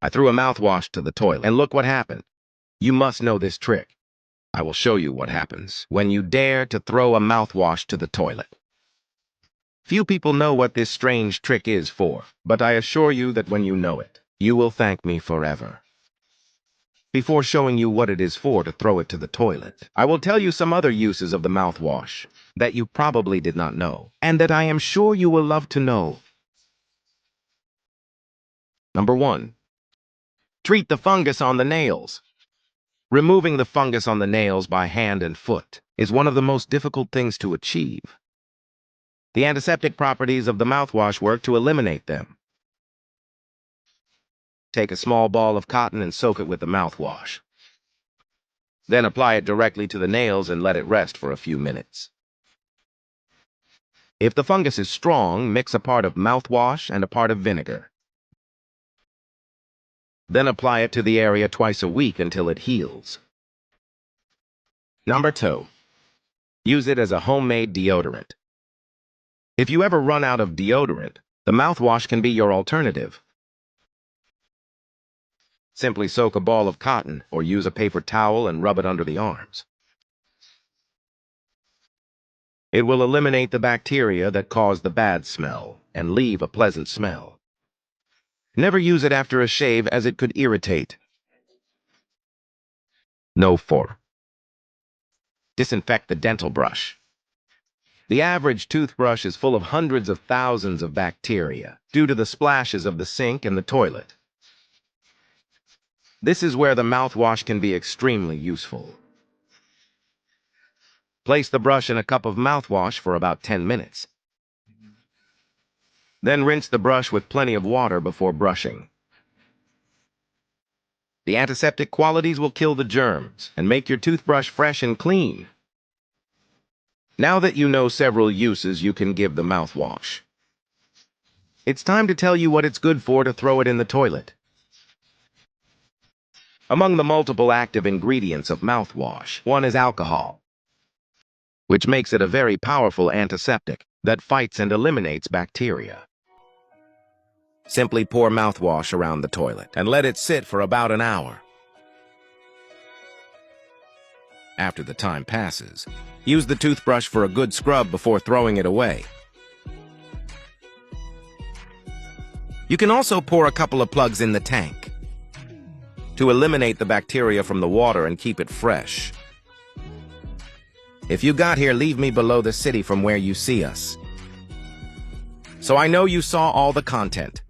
I threw a mouthwash to the toilet, and look what happened. You must know this trick. I will show you what happens when you dare to throw a mouthwash to the toilet. Few people know what this strange trick is for, but I assure you that when you know it, you will thank me forever. Before showing you what it is for to throw it to the toilet, I will tell you some other uses of the mouthwash that you probably did not know, and that I am sure you will love to know. Number 1. Treat the fungus on the nails. Removing the fungus on the nails by hand and foot is one of the most difficult things to achieve. The antiseptic properties of the mouthwash work to eliminate them. Take a small ball of cotton and soak it with the mouthwash. Then apply it directly to the nails and let it rest for a few minutes. If the fungus is strong, mix a part of mouthwash and a part of vinegar. Then apply it to the area twice a week until it heals. Number 2. Use it as a homemade deodorant. If you ever run out of deodorant, the mouthwash can be your alternative. Simply soak a ball of cotton or use a paper towel and rub it under the arms. It will eliminate the bacteria that cause the bad smell and leave a pleasant smell. Never use it after a shave as it could irritate. No 4. Disinfect the dental brush. The average toothbrush is full of hundreds of thousands of bacteria due to the splashes of the sink and the toilet. This is where the mouthwash can be extremely useful. Place the brush in a cup of mouthwash for about 10 minutes. Then rinse the brush with plenty of water before brushing. The antiseptic qualities will kill the germs and make your toothbrush fresh and clean. Now that you know several uses you can give the mouthwash, it's time to tell you what it's good for to throw it in the toilet. Among the multiple active ingredients of mouthwash, one is alcohol, which makes it a very powerful antiseptic that fights and eliminates bacteria. Simply pour mouthwash around the toilet and let it sit for about an hour. After the time passes, use the toothbrush for a good scrub before throwing it away. You can also pour a couple of plugs in the tank to eliminate the bacteria from the water and keep it fresh. If you got here, leave me below the city from where you see us, so I know you saw all the content.